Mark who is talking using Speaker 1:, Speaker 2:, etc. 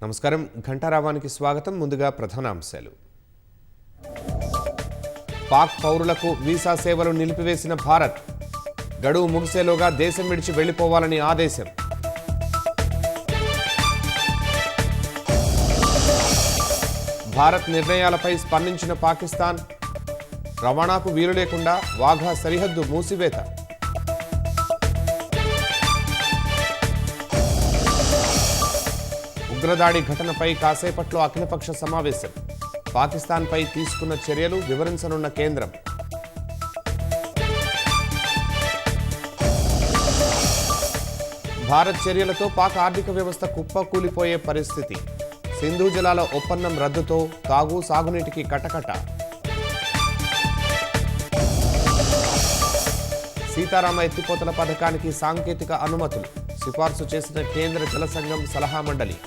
Speaker 1: నమస్కారం ఘంటారావానికి స్వాగతం. ముందుగా ప్రధానాంశాలు. పాక్ పౌరులకు వీసా సేవలు నిలిపివేసిన భారత్. గడువు ముగిసేలోగా దేశం విడిచి వెళ్లిపోవాలని ఆదేశం. భారత్ నిర్ణయాలపై స్పందించిన పాకిస్తాన్. రవాణాకు వీలు లేకుండా వాఘా సరిహద్దు మూసివేత. ఉగ్రదాడి ఘటనపై కాసేపట్లో అఖిలపక్ష సమావేశం. పాకిస్తాన్పై తీసుకున్న చర్యలు వివరించనున్న కేంద్రం. భారత్ చర్యలతో పాక్ ఆర్థిక వ్యవస్థ కుప్పకూలిపోయే పరిస్థితి. సింధు జలాల ఒప్పందం రద్దుతో తాగు సాగునీటికి కటకట. సీతారామ ఎత్తిపోతల పథకానికి సాంకేతిక అనుమతులు సిఫార్సు చేసిన కేంద్ర జల సంఘం సలహా మండలి.